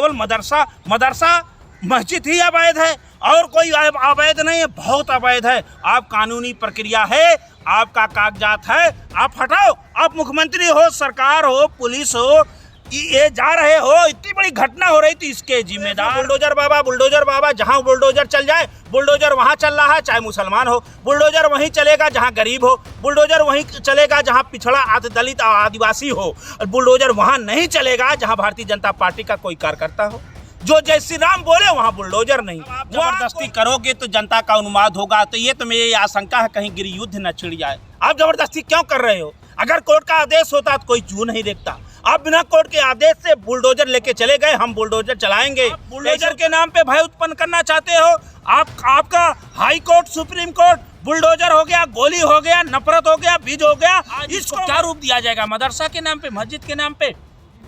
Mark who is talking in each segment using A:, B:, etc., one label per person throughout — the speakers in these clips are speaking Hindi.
A: केवल मदरसा मस्जिद ही अवैध है और कोई अवैध नहीं है, बहुत अवैध है। आप कानूनी प्रक्रिया है, आपका कागजात है, आप हटाओ। आप मुख्यमंत्री हो, सरकार हो, पुलिस हो, ये जा रहे हो, इतनी बड़ी घटना हो रही थी, इसके जिम्मेदार बुलडोजर बाबा, जहाँ बुलडोजर चल जाए बुलडोजर वहाँ चल रहा है, चाहे मुसलमान हो। बुलडोजर वहीं चलेगा जहाँ गरीब हो, बुलडोजर वहीं चलेगा जहाँ पिछड़ा दलित आदिवासी हो, बुलडोजर वहाँ नहीं चलेगा जहाँ भारतीय जनता पार्टी का कोई कार्यकर्ता हो। जो जय श्री राम बोले वहाँ बुलडोजर नहीं। आप जबरदस्ती करोगे तो जनता का उन्माद होगा, तो ये तो मेरी आशंका है कहीं गृह युद्ध न छिड़ जाए। आप जबरदस्ती क्यों कर रहे हो? अगर कोर्ट का आदेश होता तो कोई चू नहीं देखता। आप बिना कोर्ट के आदेश से बुलडोजर लेके चले गए, हम बुलडोजर चलाएंगे। बुलडोजर के नाम पे भय उत्पन्न करना चाहते हो। आपका high court, supreme court, bulldozer हो गया, गोली हो गया, नफरत हो गया, बीज हो गया, इसको क्या रूप दिया जाएगा? मदरसा के नाम पे, मस्जिद के नाम पे,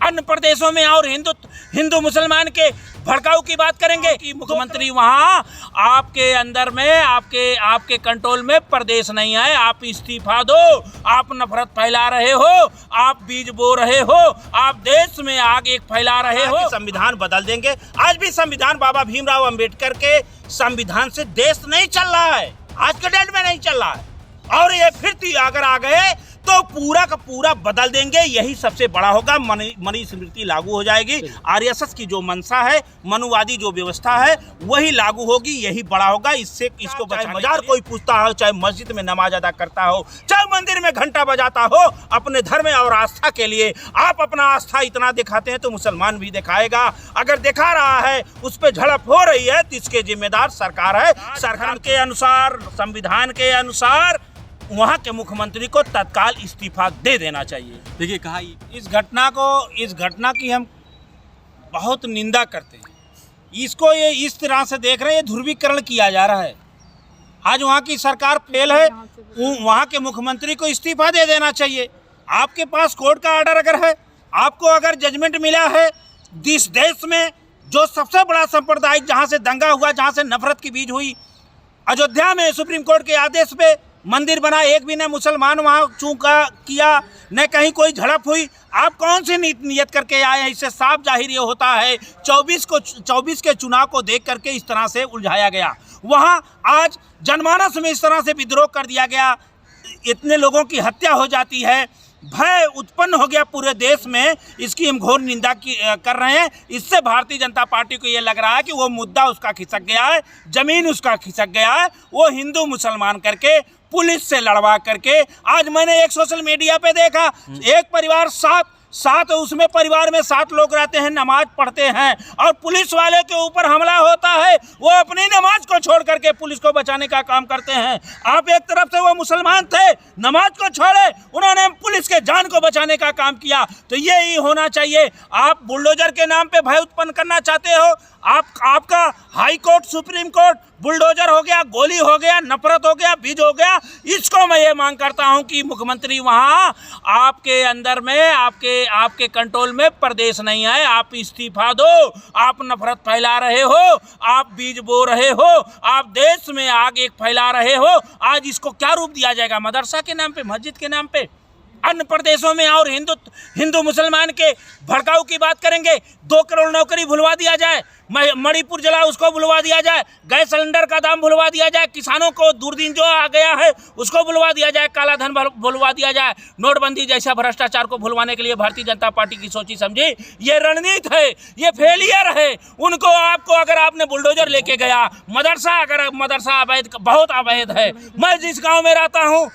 A: अन्य प्रदेशों में और हिंदू मुसलमान के भड़काऊ की बात करेंगे कि मुख्यमंत्री वहाँ आपके अंदर में, आपके कंट्रोल में प्रदेश नहीं है। आप इस्तीफा दो। आप नफरत फैला रहे हो, आप बीज बो रहे हो, आप देश में आग एक फैला रहे हो। संविधान बदल देंगे। आज भी संविधान बाबा भीमराव अंबेडकर के संविधान से देश नहीं चल रहा है, आज के डेट में नहीं चल रहा है। और ये फिर अगर आ गए तो पूरा का पूरा बदल देंगे। यही सबसे बड़ा होगा। मनुस्मृति लागू हो जाएगी। आरएसएस की जो मंशा है, मनुवादी जो व्यवस्था है, वही लागू होगी। यही बड़ा होगा। इसको बाजार कोई पूछता हो, चाहे मस्जिद में नमाज अदा करता हो, चाहे मंदिर में घंटा बजाता हो, अपने धर्म और आस्था के लिए आप अपना आस्था इतना दिखाते हैं तो मुसलमान भी दिखाएगा। अगर दिखा रहा है, उस पर झड़प हो रही है, तो इसके जिम्मेदार सरकार है। सरकार के अनुसार, संविधान के अनुसार वहाँ के मुख्यमंत्री को तत्काल इस्तीफा दे देना चाहिए।
B: देखिए कहा
A: इस घटना की हम बहुत निंदा करते हैं। इसको ये इस तरह से देख रहे हैं, ये ध्रुवीकरण किया जा रहा है। आज वहाँ की सरकार फेल है, वहाँ के मुख्यमंत्री को इस्तीफा दे देना चाहिए। आपके पास कोर्ट का ऑर्डर अगर है, आपको अगर जजमेंट मिला है, इस देश में जो सबसे बड़ा सांप्रदायिक जहाँ से दंगा हुआ, जहाँ से नफरत की बीज हुई, अयोध्या में सुप्रीम कोर्ट के आदेश पे मंदिर बना, एक भी न मुसलमान वहाँ चूका किया, न कहीं कोई झड़प हुई। आप कौन सी नियत करके आए हैं? इससे साफ जाहिर ये होता है 24 के चुनाव को देख करके इस तरह से उलझाया गया। वहाँ आज जनमानस में इस तरह से विद्रोह कर दिया गया, इतने लोगों की हत्या हो जाती है, भय उत्पन्न हो गया पूरे देश में। इसकी हम घोर निंदा कर रहे हैं। इससे भारतीय जनता पार्टी को ये लग रहा है कि वो मुद्दा उसका खिसक गया है, जमीन उसका खिसक गया है। वो हिंदू मुसलमान करके, पुलिस से लड़वा करके, आज मैंने एक सोशल मीडिया पे देखा, एक परिवार सात उसमें परिवार में 7 लोग रहते हैं, नमाज पढ़ते हैं, और पुलिस वाले के ऊपर हमला होता है। वो अपनी नमाज को छोड़ करके पुलिस को बचाने का काम करते हैं। आप एक तरफ से, वो मुसलमान थे, नमाज को छोड़े, उन्होंने पुलिस के जान को बचाने का काम किया। तो यही होना चाहिए। आप बुलडोजर के नाम पे भय उत्पन्न करना चाहते हो। आपका high court, supreme court, bulldozer हो गया, गोली हो गया, नफरत हो गया, बीज हो गया। इसको मैं ये मांग करता हूं कि मुख्यमंत्री वहां आपके अंदर में, आपके कंट्रोल में प्रदेश नहीं है। आप इस्तीफा दो। आप नफरत फैला रहे हो, आप बीज बो रहे हो, आप देश में आग एक फैला रहे हो। आज इसको क्या रूप दिया जाएगा? मदरसा के नाम पे, मस्जिद के नाम पे, अन्य प्रदेशों में और हिंदू मुसलमान के भड़काऊ की बात करेंगे। 2 करोड़ नौकरी भुलवा दिया जाए, मणिपुर जला उसको भुलवा दिया जाए, गैस सिलेंडर का दाम भुलवा दिया जाए, किसानों को दुर्दिन जो आ गया है उसको भुलवा दिया जाए, काला धन भुलवा दिया जाए, नोटबंदी जैसा भ्रष्टाचार को भुलवाने के लिए भारतीय जनता पार्टी की सोची समझी ये रणनीति है, ये फेलियर है। उनको आपको अगर आपने बुलडोजर लेके गया, मदरसा अवैध, बहुत अवैध है। मैं जिस गाँव में रहता हूँ,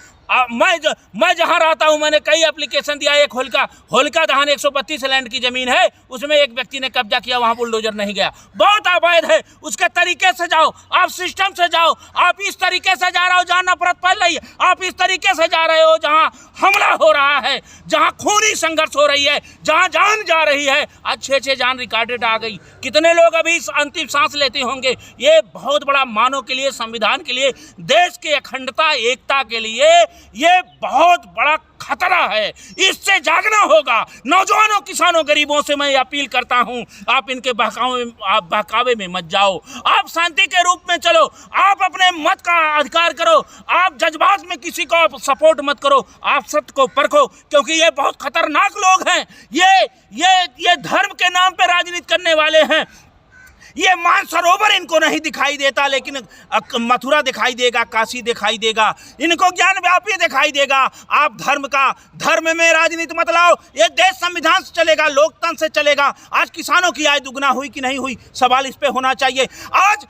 A: मैं जहाँ रहता हूँ, मैंने कई एप्लीकेशन दिया। एक होलिका दहन 132 लैंड की जमीन है, उसमें एक व्यक्ति ने कब्जा किया, वहाँ बुलडोजर नहीं गया। बहुत अवैध है। उसके तरीके से जाओ, आप सिस्टम से जाओ। आप इस तरीके से जा रहे हो जहाँ नफरत फैल रही है, आप इस तरीके से जा रहे हो जहाँ हमला हो रहा है, जहाँ खूनी संघर्ष हो रही है, जहाँ जान जा रही है। आज 6 जान रिकॉर्डेड आ गई। कितने लोग अभी अंतिम सांस लेते होंगे? ये बहुत बड़ा मानव के लिए, संविधान के लिए, देश के अखंडता, एकता के लिए ये बहुत बड़ा खतरा है, इससे जागना होगा। नौजवानों, किसानों, गरीबों से मैं अपील करता हूं, आप इनके बहकावे में मत जाओ, आप शांति के रूप में चलो, आप अपने मत का अधिकार करो, आप जज्बात में किसी को सपोर्ट मत करो, आप सत्य को परखो, क्योंकि ये बहुत खतरनाक लोग हैं। ये धर्म के नाम पे राजनीति करने वाले हैं। ये मानसरोवर इनको नहीं दिखाई देता, लेकिन मथुरा दिखाई देगा, काशी दिखाई देगा, इनको ज्ञान व्यापी दिखाई देगा। आप धर्म में राजनीति मत लाओ। ये देश संविधान से चलेगा, लोकतंत्र से चलेगा। आज किसानों की आय दुगना हुई कि नहीं हुई, सवाल इस पे होना चाहिए। आज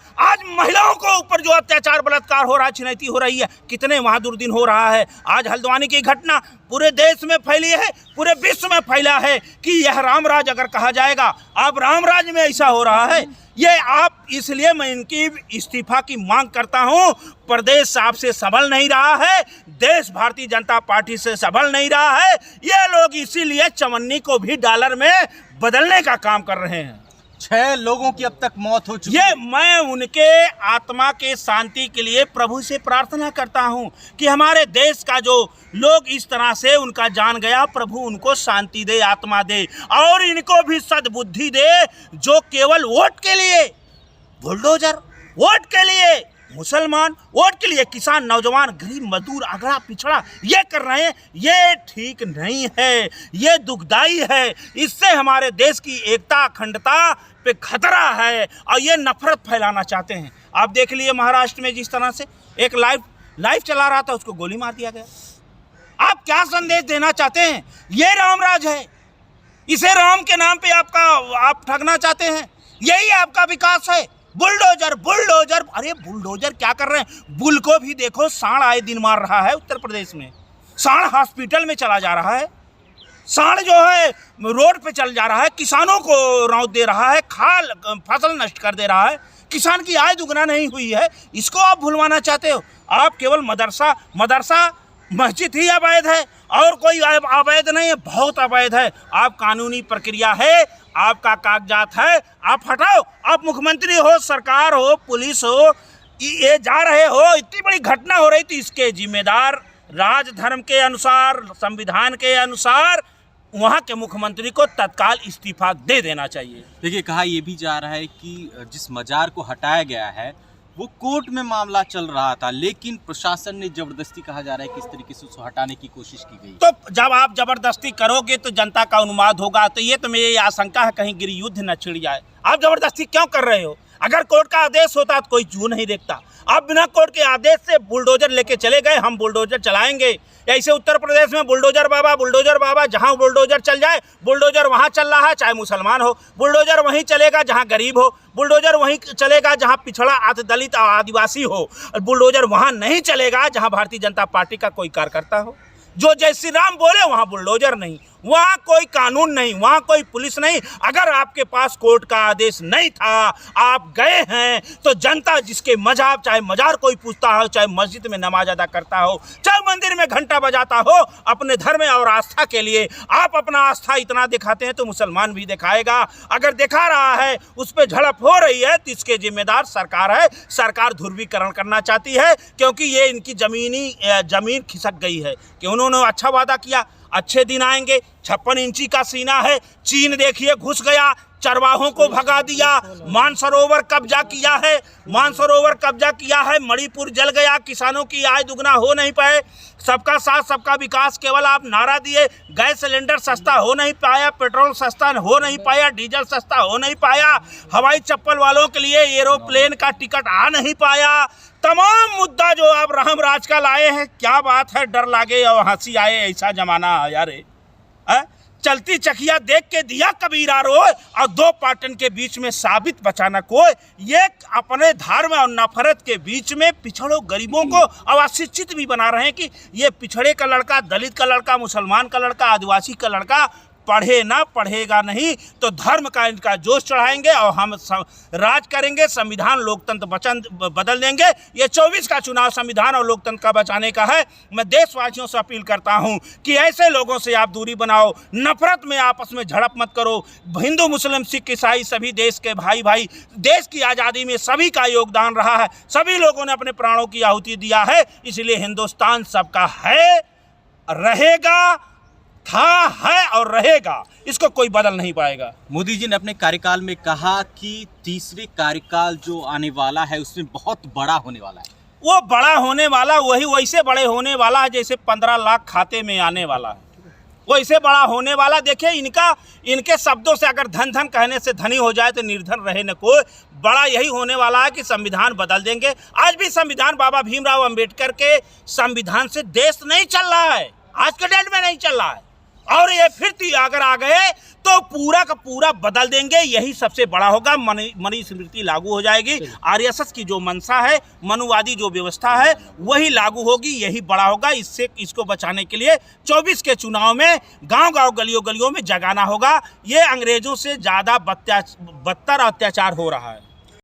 A: महिलाओं को ऊपर जो अत्याचार बलात्कार हो रहा है, छिनैती हो रही है, कितने वहां दुर्दिन हो रहा है। आज हल्द्वानी की घटना पूरे देश में फैली है, पूरे विश्व में फैला है कि यह रामराज अगर कहा जाएगा, अब रामराज में ऐसा हो रहा है। ये आप, इसलिए मैं इनकी इस्तीफा की मांग करता हूं। प्रदेश आपसे संभल नहीं रहा है, देश भारतीय जनता पार्टी से संभल नहीं रहा है। ये लोग इसीलिए चवन्नी को भी डॉलर में बदलने का काम कर रहे हैं।
B: 6 लोगों की अब तक मौत हो चुकी है।
A: मैं उनके आत्मा के शांति के लिए प्रभु से प्रार्थना करता हूं कि हमारे देश का जो लोग इस तरह से उनका जान गया, प्रभु उनको शांति दे, आत्मा दे, और इनको भी सद्बुद्धि दे, जो केवल वोट के लिए, बुलडोजर वोट के लिए, मुसलमान वोट के लिए, किसान, नौजवान, गरीब, मजदूर, अगड़ा पिछड़ा ये कर रहे हैं। ये ठीक नहीं है, ये दुखदाई है। इससे हमारे देश की एकता, अखंडता पे खतरा है, और ये नफरत फैलाना चाहते हैं। आप देख लिए महाराष्ट्र में जिस तरह से एक लाइव चला रहा था, उसको गोली मार दिया गया। आप क्या संदेश देना चाहते हैं? ये रामराज है, इसे राम के नाम पे आप ठगना चाहते हैं? यही आपका विकास है? बुलडोजर, अरे बुलडोजर क्या कर रहे हैं? बुल को भी देखो, सांड आए दिन मार रहा है उत्तर प्रदेश में। सांड हॉस्पिटल में चला जा रहा है, सांड जो है रोड पे चल जा रहा है, किसानों को रौंद दे रहा है, फसल नष्ट कर दे रहा है, किसान की आय दुगना नहीं हुई है। इसको आप भुलवाना चाहते हो? आप केवल मदरसा मस्जिद ही अवैध है, और कोई अवैध नहीं है, बहुत अवैध है। आप कानूनी प्रक्रिया है, आपका कागजात है, आप हटाओ। आप मुख्यमंत्री हो, सरकार हो, पुलिस हो, ये जा रहे हो, इतनी बड़ी घटना हो रही थी, इसके जिम्मेदार राजधर्म के अनुसार, संविधान के अनुसार वहाँ के मुख्यमंत्री को तत्काल इस्तीफा दे देना चाहिए।
B: देखिए, कहा यह भी जा रहा है कि जिस मजार को हटाया गया है वो कोर्ट में मामला चल रहा था, लेकिन प्रशासन ने जबरदस्ती, कहा जा रहा है, किस तरीके से उसको हटाने की कोशिश की गई।
A: तो जब आप जबरदस्ती करोगे तो जनता का उन्माद होगा। तो ये तो मेरी आशंका है कहीं गृह युद्ध न छिड़ जाए। आप जबरदस्ती क्यों कर रहे हो? अगर कोर्ट का आदेश होता तो कोई जू नहीं देखता। आप बिना कोर्ट के आदेश से बुलडोजर लेके चले गए, हम बुलडोजर चलाएंगे। ऐसे उत्तर प्रदेश में बुलडोजर बाबा, जहां बुलडोजर चल जाए, बुलडोजर वहां चल रहा है, चाहे मुसलमान हो। बुलडोजर वहीं चलेगा जहां गरीब हो, बुलडोजर वहीं चलेगा जहां पिछड़ा, दलित, आदिवासी हो। बुलडोजर वहां नहीं चलेगा जहां भारतीय जनता पार्टी का कोई कार्यकर्ता हो। जो जय श्री राम बोले वहाँ बुलडोजर नहीं, वहाँ कोई कानून नहीं, वहाँ कोई पुलिस नहीं। अगर आपके पास कोर्ट का आदेश नहीं था, आप गए हैं, तो जनता जिसके मजहब, चाहे मजार कोई पूछता हो, चाहे मस्जिद में नमाज अदा करता हो, चाहे मंदिर में घंटा बजाता हो, अपने धर्म और आस्था के लिए आप अपना आस्था इतना दिखाते हैं तो मुसलमान भी दिखाएगा। अगर दिखा रहा है, उस पर झड़प हो रही है, तो इसके जिम्मेदार सरकार है। सरकार ध्रुवीकरण करना चाहती है, क्योंकि ये इनकी जमीन खिसक गई है कि उन्होंने अच्छा वादा किया, अच्छे दिन आएंगे। 56 इंची का सीना है। चीन देखिए घुस गया, चरवाहों को भगा दिया, मानसरोवर कब्जा किया है, मणिपुर जल गया, किसानों की आय दुगना हो नहीं पाए। सबका साथ सबका विकास केवल आप नारा दिए, गैस सिलेंडर सस्ता हो नहीं पाया, पेट्रोल सस्ता हो नहीं पाया, डीजल सस्ता हो नहीं पाया, हवाई चप्पल वालों के लिए एरोप्लेन का टिकट आ नहीं पाया। तमाम मुद्दा जो आप रामराज का लाए हैं, क्या बात है, डर लागे और हंसी आए, ऐसा जमाना है यार। चलती चकिया देख के दिया कबीरा रोए, और दो पाटन के बीच में साबित बचाना कोई। ये अपने धर्म और नफरत के बीच में पिछड़ों गरीबों को और अशिक्षित भी बना रहे हैं कि ये पिछड़े का लड़का, दलित का लड़का, मुसलमान का लड़का, आदिवासी का लड़का पढ़े ना, पढ़ेगा नहीं तो धर्म का इनका जोश चढ़ाएंगे और हम राज करेंगे, संविधान लोकतंत्र बदल देंगे। ये 24 का चुनाव संविधान और लोकतंत्र का बचाने का है। मैं देशवासियों से अपील करता हूं कि ऐसे लोगों से आप दूरी बनाओ, नफरत में आपस में झड़प मत करो। हिंदू, मुस्लिम, सिख, ईसाई सभी देश के भाई भाई, देश की आज़ादी में सभी का योगदान रहा है, सभी लोगों ने अपने प्राणों की आहुति दिया है। इसलिए हिंदुस्तान सबका है, रहेगा, था, है और रहेगा, इसको कोई बदल नहीं पाएगा।
B: मोदी जी ने अपने कार्यकाल में कहा कि तीसरे कार्यकाल जो आने वाला है उसमें बहुत बड़ा होने वाला है।
A: वो बड़ा होने वाला वही वैसे बड़े होने वाला है जैसे 15 लाख खाते में आने वाला है, वैसे बड़ा होने वाला। देखिए इनके शब्दों से अगर धन धन कहने से धनी हो जाए तो निर्धन रहे न कोई। बड़ा यही होने वाला है कि संविधान बदल देंगे। आज भी संविधान बाबा भीमराव अंबेडकर के संविधान से देश नहीं चल रहा है, आज के डेट में नहीं चल रहा है। और ये फिर अगर आ गए तो पूरा का पूरा बदल देंगे, यही सबसे बड़ा होगा। मनुस्मृति लागू हो जाएगी, आरएसएस की जो मंशा है, मनुवादी जो व्यवस्था है वही लागू होगी, यही बड़ा होगा। इसको बचाने के लिए 24 के चुनाव में गांव-गांव, गलियों-गलियों में जगाना होगा। ये अंग्रेजों से ज़्यादा बदतर अत्याचार हो रहा है।